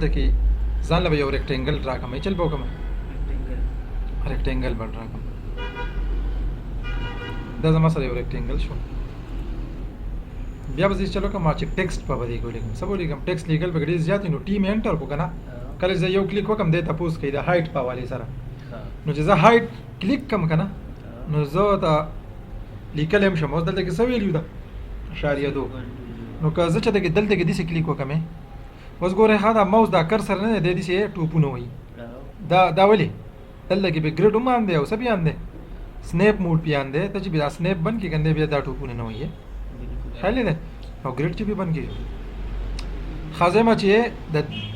کې ځان له یو ریکټینګل راکم چل به وکم ریکټینګل بل راکم دا زما سره یو ریکټینګل شو بیا به چلو کوم چې ټیکسټ په باندې کولیکم سبو لیکم ټیکسټ لیګل په ګډي زیات نو ټیم انټر کو کنه کله چې یو کلیک وکم د تاسو کې د هایټ په والی سره نو چې زه هایټ کلیک کم کنه نو زه دا لیکل هم شم اوس دلته کې سوي لیو دا اشاریه 2 نو که زه چې دلته کې دې کلیک وکم اوس ګوره دا ماوس دا کرسر نه دی دې سي ټوپونه وای دا ولي دلته کې به ګریډ هم اندې او سبي اندې سنیپ موډ پی اندې ته چې بیا سنیپ بن کې کنده بیا دا ټوپونه نه وای خالی ده او ګریډ چې به بن کې خازمه چې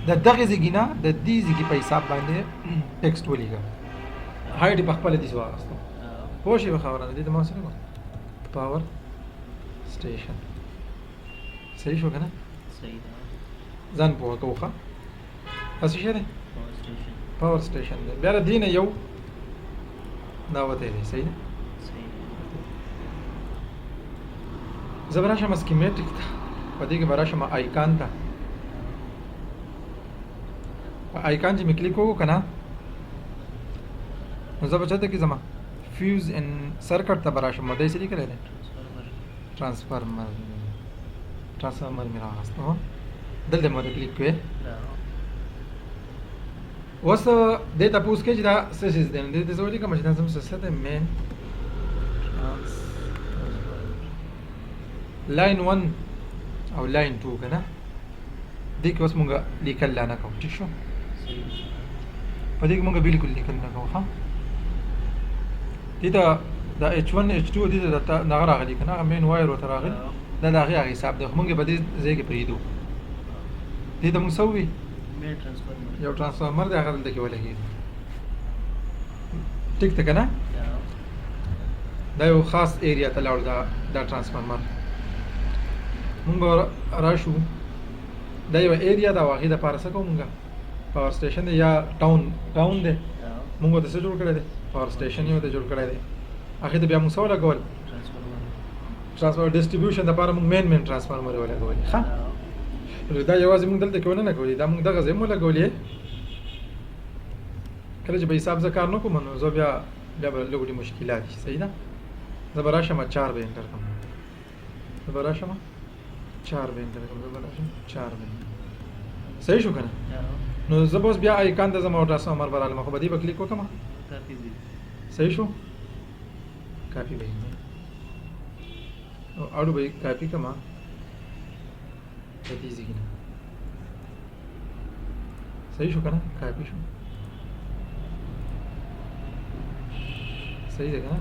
د دغه زګینا د دې زګي په حساب باندې ټیکسټ ولېګا هایډ په خپل دي سوارستو پوښي به خبره دې د ما سره پاور سټیشن صحیح شو کنه صحیح ده ځان په کوخه اسی شه ده پاور سټیشن ده بیا دینه یو دا وته دی صحیح ده زبراشم سکیمیټیک ته په دې کې براشم آیکان ته آیکان چې کلیک وکړو کنه نو زه به چاته کې زما فیوز ان سرکټ ته براشم مده یې لیکل دی ترانسفارمر مې راغستو دلته مده کلیک کړئ اوس دې تاسو کې چې دا سیسز دی دې ته زولې کوم چې تاسو څه ته مین لاین 1 او لاین 2 کنه دې کې اوس مونږ لیکل لانا کوم ٹھیک شو په دې کې مونږ بالکل لیکل نه کوو ها دې دا H1 H2 دې دا نغره راغلي کنه مین وایر وته راغلی دا هغه حساب ده مونږ به دې ځای کې پریدو دې ته مونږ سوي مین ترانسفارمر یو ترانسفارمر دا هغه دلته کې ولګي ټیک ته کنه دا یو خاص ایریا ته لاړ دا ترانسفارمر مونږ راشو دا یو ایریا دا واغې د پارسه کومګه پاور سټیشن یا ټاون دی مونږ ته څه جوړ کړی دی پاور سټیشن یو ته جوړ کړی دی هغه ته بیا موږ سوال کول ترانسفارمر ډیسټریبیوشن د پاره موږ مین ترانسفارمر ولګول ښه دا یوازې موږ دلته کې ونه نه کولې دا موږ دغه ځای مو لګولې کله چې به حساب ز کار نه کوم نو زه بیا به لګولې مشکلات صحیح ده زه به راشم 4 به انټر کوم زه به راشم 4 به انټر کوم زه به راشم 4 به صحیح شو کنه نو زه اوس بیا آیکان د زما ترانسفارمر براله مخ به دی به کلیک وکم کافي وي صحیح شو کافي به او اړو به کافي کما ته دې ځګنه صحیح شو کنه کافي شو صحیح ده کنه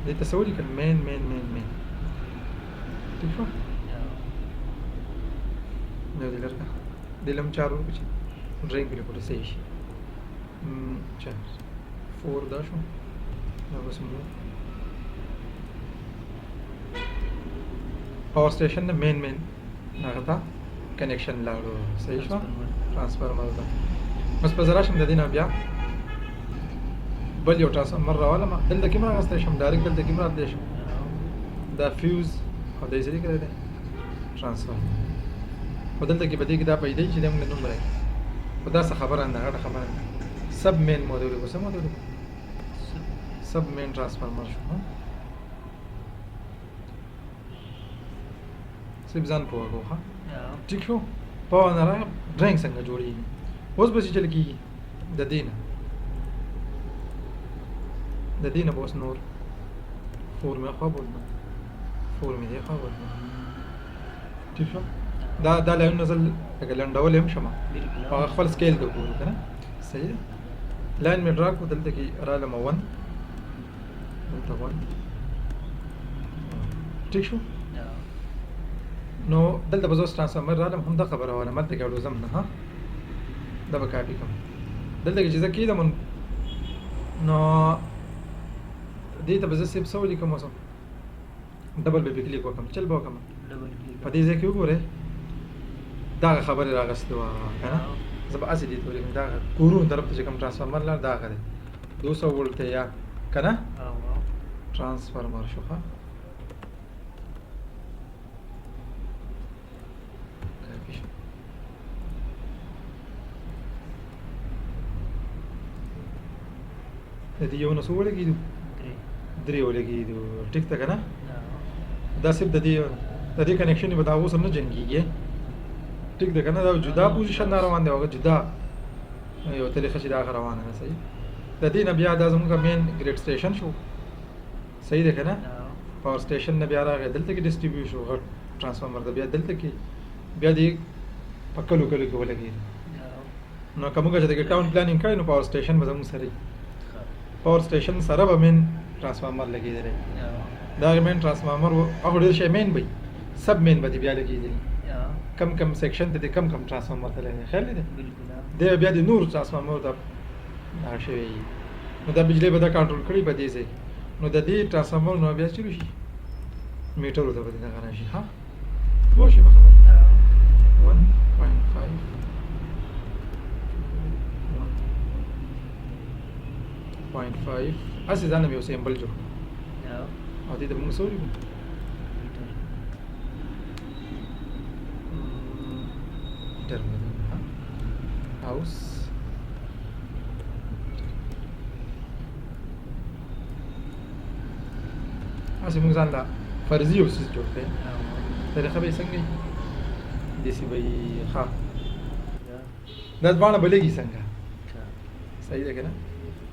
دې تسوي کړه مین ٹھیک شو نو دې لرګه دلم 4 ورکړي ډرینګ لري کوته صحیح شي 4 دا شو دا بس مو پاور سټیشن د مین هغه ته کنیکشن لاړو صحیح شو ترانسفارمر ده بس په زرا شم د دینه بیا بل یو ترانسفارمر راواله ما دلته کې ما غسته شم ډایرکټ دلته کې ما راځم شم دا فیوز او د زری کړی دی ترانسفارمر په دلته کې بده کې دا پیدا چې موږ نوم راځي په دا څه خبره نه غټه خبره سب مین مودول کو سم مودول سب مین ترانسفارمر شو سب ځان په وګه ٹھیک شو په نه را ډرینګ څنګه جوړیږي اوس به چې چل کیږي د دینه بوس نور فورم خو بولنه فورم دی خو بولنه ٹھیک شو دا لاین نزل لنډول هم شمه هغه خپل سکیل د ګورو کنه صحیح لاین می ډرا کو دلته کې را لم 1 دلته 1 ٹھیک شو نو دلته بزوس ترانسفارمر را لم هم د خبره ولا مته کې اړو زم نه ها دا به کاپی کوم دلته کې چې ځکه دا مون نو دې ته بزس سیب سوالي کوم اوسم ډبل به کلیک وکم چل به وکم ډبل کلیک په دې ځکه وګوره دا خبره راغسته و کنه زب اسی دې ته دا کورو طرف ته کوم ترانسفارمر لار دا غره 200 ولټ یا کنه ترانسفارمر شوخه د دې یو نسو ولګېدو درې ولګېدو ټیک ده که نه دا صرف د دې کنیکشن به د هغو سره نه جنګېږي ټیک ده که نه دا جدا پوزیشن دا روان دی هغه جدا یو طریقه چې دا هغه روانه ده صحیح د دې نه بیا دا زموږ مین ګریډ سټیشن شو صحیح ده که نه پاور سټیشن نه بیا راغی دلته کې ډسټریبیوټ شو غټ ټرانسفارمر ده بیا دلته کې بیا دې په کلو کې ولګېدو نو که موږ چې د ټاون پلانینګ کوي نو پاور سټیشن به زموږ سره وي پاور سټیشن سره به مین ټرانسفارمر لګېدلی دا مین ټرانسفارمر هغه ډېر شی مین به سب مین به دې بیا لګېدلی کم کم سیکشن ته دې کم ټرانسفارمر ته لګېدلی خیال دی دی بیا د نور ټرانسفارمر ته هغه شوی وي نو دا بجلی به دا کنټرول کړي په دې ځای نو د دې ټرانسفارمر نو بیا چلو شي میټرو ته به دې دغه راشي ها پوه شوې به خبره 1.5 0.5 هسې ځان مې یو سیمبل جوړ او دې ته به موږ څه ولیکو هاوس هسې موږ ځان له فرضي یو څیز جوړ کړی طریقه به یې څنګه وي داسې به یې ښه دا دواړه به لګي څنګه صحیح ده که نه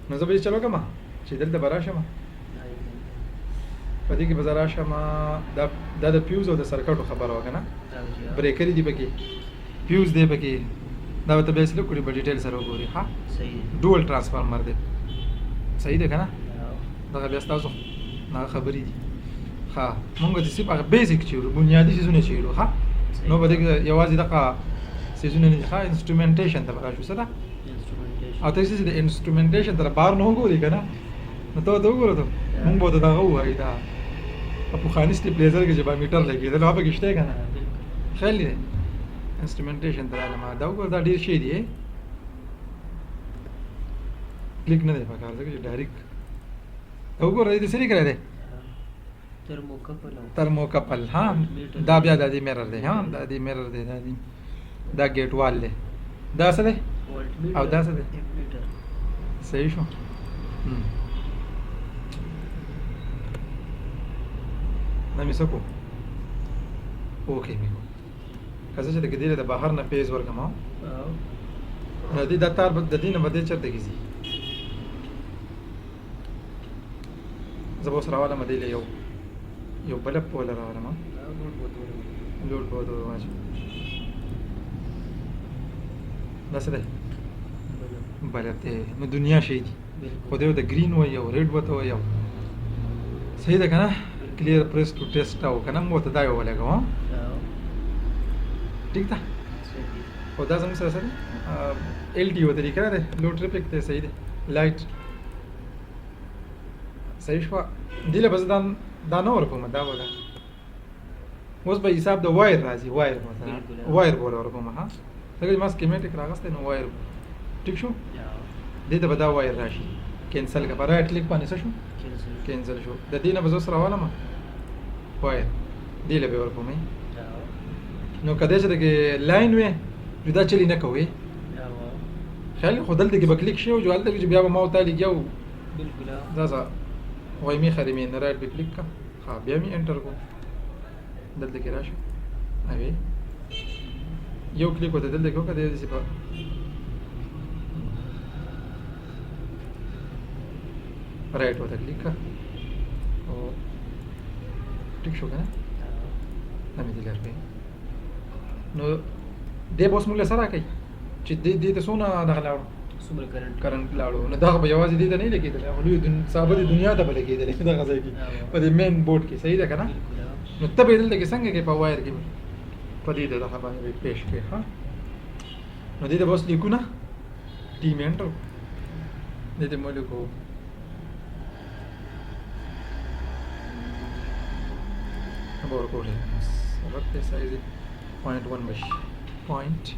نو زه به یې چلو کړم چې دلته به راشم په دې کې به زه راشم دا د پیوز او د سرکټو خبره وه که نه بریکري دي پکې پیوز دی پکې دا به ته بیا سلو کړي په ډیټیل سره وګوري ها ډول ټرانسفارمر دی صحیح دی که نه دغه بیا ستاسو هغه خبرې دي ښه مونږ د صرف هغه بیسک چیرو بنیادي څیزونه چیرو ښه نو په دې کې یوازې دغه څیزونه نه دي ښه انسټرومنټیشن ته به راشو څه ده او ته چې د انسټرومنټیشن تر بار نه وګورې که نه نو ته ورته وګوره ته مونږ به ورته دغه ووایي دا په پخواني سټیپلیزر کې چې به میټر لګېدل هغه پکې شته که نه خیال دی انسټرومنټیشن ته رالم دا وګوره دا ډېر شی دی کلیک نه دی پکار ځکه چې ډایرکټ وګوره دې څه لیکلی دی ترموکپل ها دا بیا د دې میرر دی ها دا دې میرر دی دا ګیټ وال دی دا څه دی او دا څه دی صحیح شو دا مې څه کو اوکې مې کو که زه چې د دې د بهر نه پیز ورکړم د دې دا تار د دې نه به دې چېرته کې ځي زه به اوس راولم دې له یو بلب پوله راولم لوډ به ورته واچوم دا څه دی بلب دی نو دنیا شی دي خو دی ورته ګرین وایي او ریډ ورته وایي صحیح ده که نه کلیر پریس ټو ټیسټ او که نه موږ ورته دا یو ولګوم ٹھیک ده او دا زموږ سره سره ایل ټي او طریقه ده لو ټریفک دی صحیح دی لایټ صحیح شوه دې له به زه دا نه ورکوم دا به ده اوس به حساب د وایر راځي وایر مثلا وایر به ورکوم ها ځکه چې ما سکیمیټک راغستی نو وایر ټیک شو دې ته به دا وایر راشي کینسل که په رایټ کلیک باندې څه شو کینسل شو د دې نه به زه اوس راولم وایر دې له به ورکوم نو کدی چې دغه لاین وي دا چلی نه کوي خیال خو دلته کې به کلیک شي او جو هلته کې بیا به ما ورته لګیا و بالکل دا څه وایي مې خرې مې نه رایټ به کلیک کړه ها بیا مې انټر کو دلته کې راشه اوی یو کلیک وته دلته کې وکړه دې په رایټ وته کلیک کړه او ټیک شو کنه دا مې دلته راځي نو دې بوس موږ سره کوي چې دې ته څونه دغه لاړو څومره کرنټ لاړو نو دا به یوازې دې ته نه لګېدلی هغه لوی صاحب د دنیا ته به لګېدلی دغه ځای کې په دې مین بورډ کې صحیح ده که نه نو ته به یې دلته کې څنګه کې په وایر کې په دې دغه باندې به پیش کړې ښه نو دې ته به اوس لیکو نه ټي مې انټر دې ته مو لیکو به ورکولی رد دی سایز یې 0.1 بشي 0.1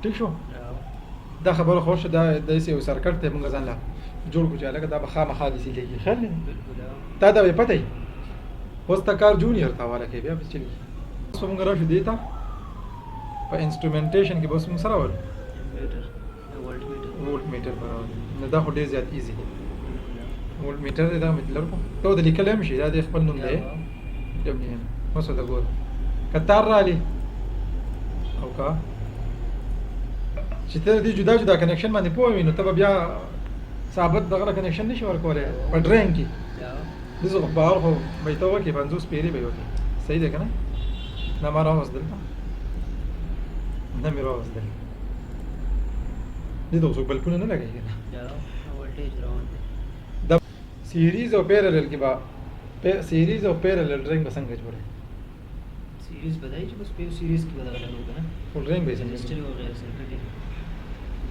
ٹھیک شو دا خبره خو شو دا داسې یو سرکټ دی موږ ځان له جوړ کو چې لکه دا به خامخا دي سي لګي خل بالکل تا دا به پته وي اوس تا کار جونیئر تا والا کې بیا به چلی اوس موږ راشو دیتا په انسټرومنټیشن کې بس موږ سره ور میټر ولټ میټر نه دا خو ډیر زیات ایزی دی ولټ میټر دا مطلب ته د لیکل هم شي دا د خپل نوم دی جمعي اوس دا ګور کتار رالی او کا چې ته دې جدا جدا کنیکشن باندې پوه وي نو ته بیا ثابت دغه کنیکشن نشي ورکولای په ډرین کې دغه بهر خو به ته وکي 50 پیری به وکي صحیح ده کنه نه ما راوځ دلته نه مې راوځ دلته دې دوه بلکونه نه لګي کنه یا ولټیج روان دی د سیریز او پیرالل کې با سیریز او پیرالل رنګ به څنګه جوړه سیریز بدای چې بس په سیریز کې بدل غلو کنه فول رنګ به څنګه هیستوري او غیر سرکټي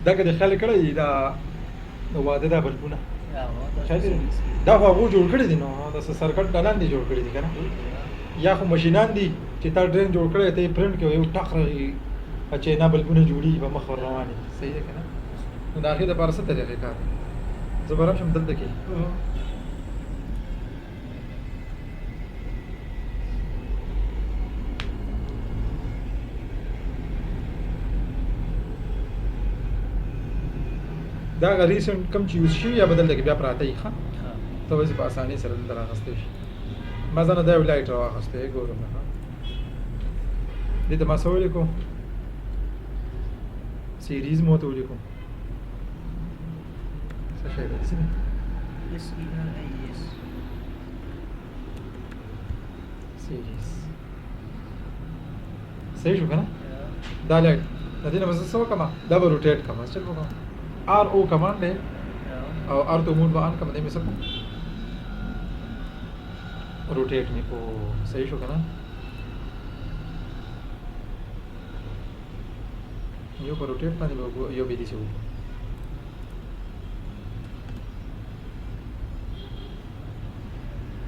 دا که د خلک کړی دا نو واده دا بلکونه یا دا خو هغه جوړ کړی دي نو د سرکټ لاندې جوړ کړی دي کنه یا خو ماشینان دي چې تا ډرین جوړ کړی ته پرنٹ کې یو ټاک راغی چې نه بلکونه جوړي به مخ ور رواني صحیح ده کنه نو دا اخی د پارسه طریقې کار زبرم شم دلته کې دا ریسنت کم چې یوز شي یا بدل لګي بیا پراته یې ښه ته وځي په اسانۍ سره دلته راغستې شي ما ځنه دا یو لایټ راغستې ګورم نه دې ته ما څه ولیکو سیریز مو ته ولیکو څه شی دی اس ای ار ای اس سیریز صحیح شو کنه دا لایټ د دې نه مزه څه وکړم دا به روټیټ کړم څه وکړم آر او کمانډ دی او آر تو موډ باندې کوم دې مې سکو روټیټ می کو صحیح شو کنه یو پر روټیټ باندې یو به دي شو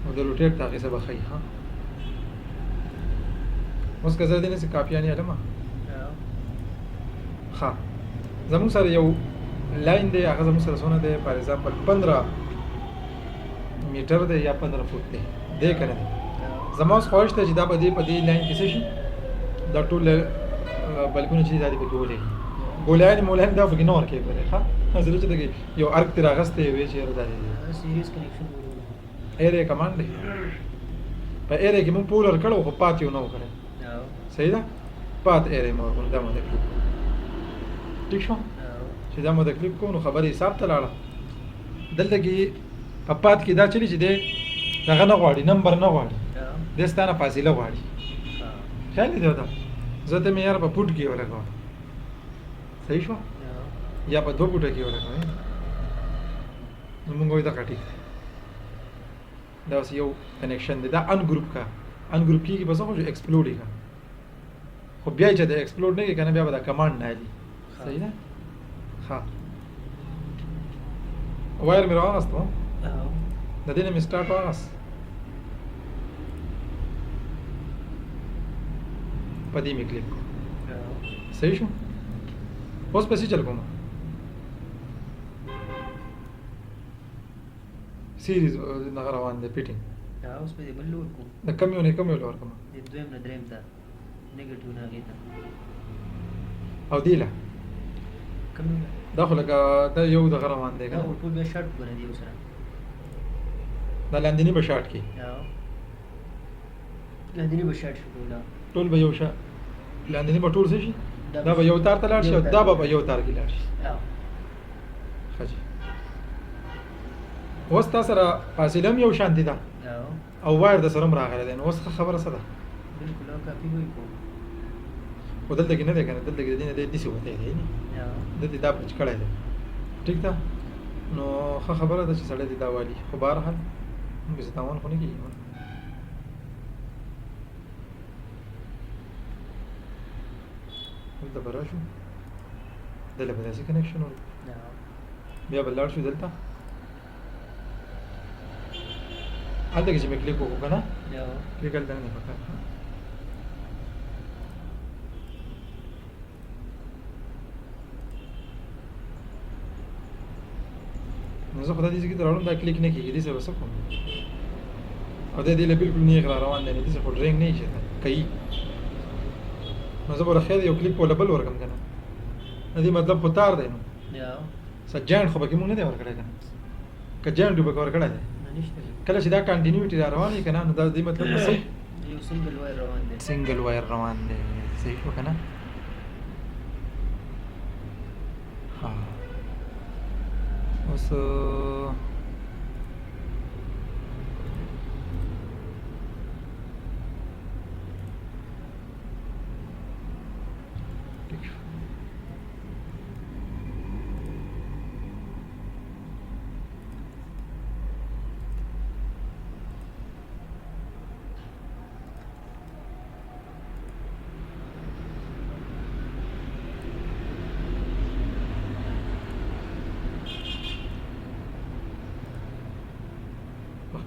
او د روټیټ تاګه څه بخای ها اوس که زه دې نه څه کاپیانی علما ها زموږ سره یو لاین دی هغه زموږ سره څونه دی فار ایگزامپل 15 میټر دی یا 15 فوټ دی دی کنه دی زما اوس خواهش ته چې دا په دې لاین کې څه شي دا ټول بلکونه چې دا دې په ګولې ګولای مولان دا په نور کې پرې ښه حاضر چې دغه یو ارک تر غسته وی چې راځي سیریز کنیکشن ایره کمانډ دی په ایره کې مونږ پولر کړو خو پاتې نه وکړي صحیح ده پات ایره مو دا مو ده ٹھیک شو چې دا مو د کلیپ کو نو خبرې حساب ته لاړه دلته کې په پات کې دا چلی چې دی دغه نه غواړي نمبر نه غواړي د ستانه فاصله غواړي خیال دی دا زه ته مې یار په پټ کې ولګاو صحیح شو یا په دوه پټه کې ولګاو نو موږ وایو دا کټی دا اوس یو کنیکشن دی دا ان ګروپ کا ان ګروپ کې بس خو ایکسپلود کا خو بیا چې دا ایکسپلود نه کې کنه بیا به دا کمانډ نه دی صحیح ده ها وایر مې راغستو د دې نه مې سٹارټ واغست پدې مې کلیک صحیح شو اوس پسې چل کوم سیریز نه روان دی پیټینګ دا اوس په دې بل لور کو د کم یو لور کوم د دویم نه دریم ته نیگیټیو نه غیته او دیله کم دا خو لکه دا یو د روان دی دا ټول به شارټ کنه دی سره دا لاندې به شارټ کی لاندې به شارټ شو ټول به یو شارټ لاندې به ټول شي دا به یو تار ته لاړ شي دا به یو تار کې لاړ شي خاصه اوس تاسو سره فاصله هم یو شان دي دا او وایر د سره راغلی دی نو اوس خبره څه ده بالکل کاپی وای کو ودلته کې نه ده کنه دلته کې دینه د دې څه وته دی د دې دا پچ کړای دی ٹھیک ده نو خبره ده چې سړی دی دا والی خو بهرحال موږ څه تاوان خو نه کیږي دلته برا شو دلته به داسې کنیکشن ول بیا بل لاړ شو دلته هلته کې چې مې کلیک وکړو که نه کلیک هلته نه پکار نو زه خو دا دې ځای ته راوړم دا کلیک نه کېږي دې سره به څه کوم او دی دې له بالکل نیغ را روان دی دې خو ډرینګ نه شي کوي نو زه به خیر یو کلیک په بل ورکم کنه دې مطلب خو تار دی نو یا سجان خو به کې مونږ نه دی ورکړی کنه که جان ډوبه ورکړی دی نشته کله چې دا کنټینیوټي را روان وي کنه نو دا دې مطلب څه یو سنگل وایر روان دی سنگل وایر روان دی صحیح شو کنه ها اوس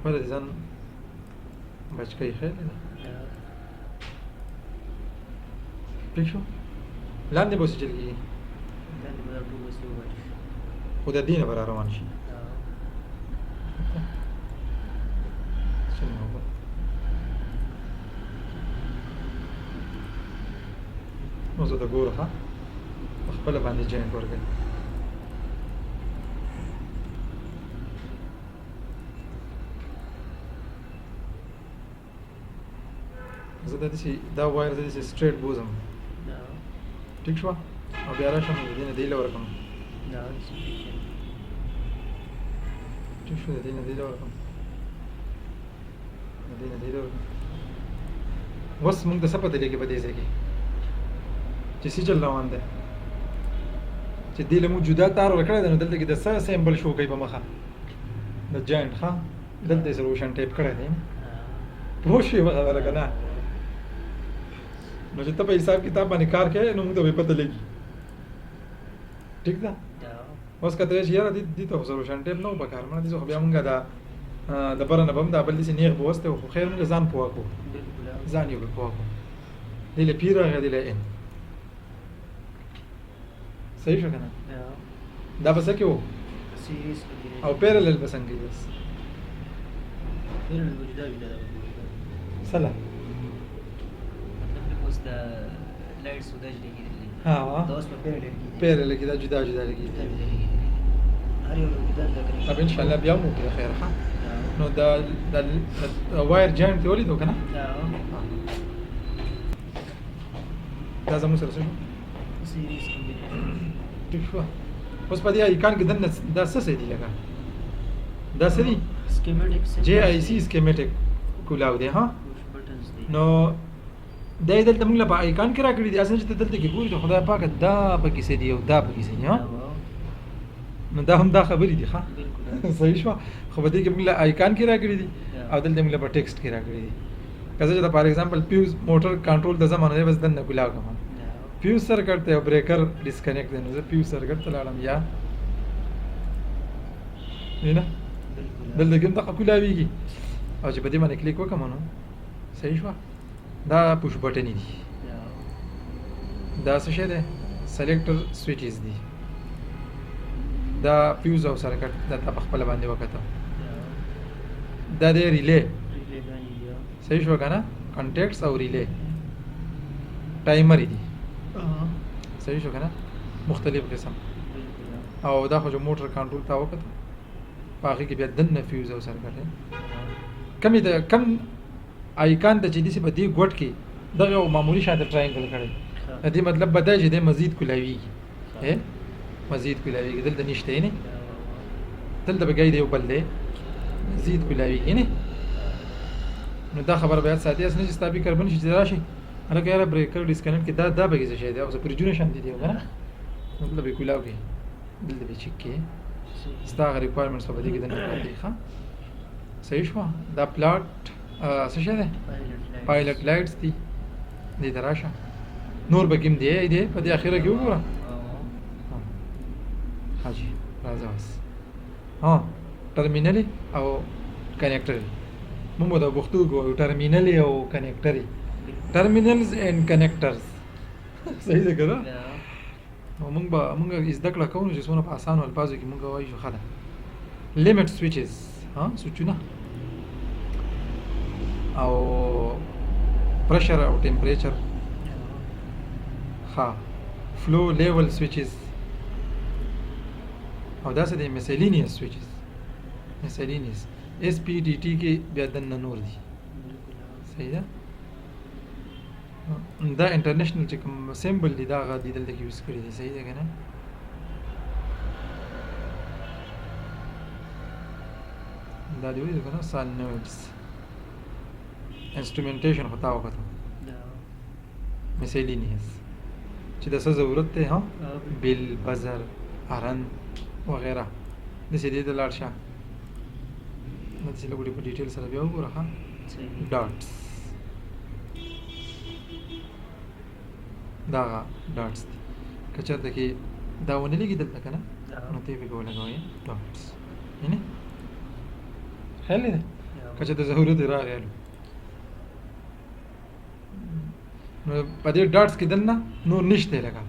خپل ځان بچ کوي خیر نه پېښ شو لاندې به څه چل کېږي لاندې به دا ټول وسلې ووایي خو د دې نه به را روان شي څنګه وکړو نو زه د ګوره ښه په خپله باندې جاینټ ورکوي زه داسې دا وایر زه داسې سټریټ بوزم ټیک شوه او بیا راشم د دې نه دې له ورکړم ټیک شو د دې نه دې له ورکړم د دې نه دې له ورکړم اوس موږ د څه پته لګي په دې ځای کې چې څه چل روان دی چې دې له موږ جدا تار ورکړی دی نو دلته کې د څه سیمبل شو کوي په مخه د جاینټ ښه دلته یې سره روشن ټیپ کړی دی پوه شوې په خبره که نه نو چې ته په حساب کتاب باندې کار کوې نو موږ ته به پته لګي ټیک ده اوس که ته وایې چې یاره دې ته خو روشن ټیپ نه و په کار مړه دې خو بیا موږ د بره نه به هم دا بل داسې نیغ به وستی خو خیر موږ ځان پوه کړو ځان یې به پوه کړو دې له پی راغی دې له ان صحیح شو که نه دا به څه کې و او پیرلل به څنګه بس پیرلل به جدا جدا ده سلا اوس د لایټس ودا لګېدلې ها دا اوس په پیرلل کې پیرلل کې دا جدا جدا لګېدلې هر یو جدا جدا کوي طب ان شاء الله بیا مو کې خیر ښه نو دا وایر جاینټ دی ولیدو که نه دا زموږ سره څه شو سیریز کمبینیشن ټیک شو اوس په دې ایکان کې دننه دا څه دی لکه دا څه دی سکیمټک جے آی سی سکیمټک کولاو دی ها بټنز دي نو دا دلته موږ له په ایکان کې راکړي دي اساس چې دلته کې ګوري خدای پاک دا پکې څه دی او دا پکې څه دی ها نو دا هم دا خبرې دي ښه صحیح شو خو په دې کې موږ له ایکان کې راکړي دي او دلته موږ له په ټیکسټ کې راکړي دي کله چې فار ایگزامپل پیوز موټر کنټرول د زمانه دی بس دنه کولاو کوم پیوز سرکټ ته بریکر ډیسکنیکټ دی نو زه پیوز سرکټ ته لاړم یا نه دلته کوم دغه کولاویږي او چې په دې باندې کلیک وکړم نو صحیح شو دا پوش بټن دي دا څه شی دی سلیکټر سویچز دي دا پیوز او سرکټ دا په خپل باندې وکړه دا دی ریلے صحیح شو کنه کانټیکټس او ریلے ټایمر دي صحیح شو کنه مختلف قسم او دا خو جو موټر کنټرول تا وکړه باقي کې بیا دنه فیوز او سرکټ کمی د کم آیکان د چې دې په دې ګوټ کې دغه معمولی شاته ټراینګل کړي دې مطلب بدای چې د مزید کولاوي مزید کولاوي دلته نشته نه دلته بګای دی بل دی مزید کولاوي نه نو دا خبر بیا ساتي اس نه چې ستابي کاربن شي راشي هغه یاره بریکر ډیسکنیکټ کې دا بګی څه شي دی او څه پرجونه شان دي نه مطلب کولاوي دلته به چک کې ستا ریکوایرمنټس په دې کې نه کوي ښه صحیح شو دا پلاټ څه شي دی پایلټ لایټس دي دې دراشه نور بګیم دی په دې اخیره کې وګوره حاجی راځه بس ها ټرمینل او کنیکټر موږ دا پښتو کو ټرمینل او کنیکټر ټرمینلز اینڈ کنیکټرز صحیح ده کنه موږ زده کړه کوو چې څونه په اسانو الفاظو کې موږ وایو خاله لیمټ سویچز ها سوچونه او پرشر او ټمپریچر ها فلو لیول سویچز او داسې دي میسلینیس سویچز میسلینیس اس پی ډي ټي کې بیا دنه نور دي صحیح ده دا انټرنیشنل چې کوم سیمبل دي دا غا دي دلته کې یوز کړی دي صحیح ده کنه دا دی وایي کنه سال نوټس انسټرومنټیشن خطا وکړه میسلینیس چې د څه ضرورت دی ها بیل بزر ارن وغیرہ د سې دې د لاړ شه نو چې لګوري په ډیټیل سره بیا وګوره ها ډاټس دا ډاټس دي که چېرته کې دا ونه لګي دلته که نه نو ته یې پکې ولګوئ ډاټس یعنې خیال دی که چېرته ضرورت یې راغی نو په دې ډاټس کې دننه نور نشته لکه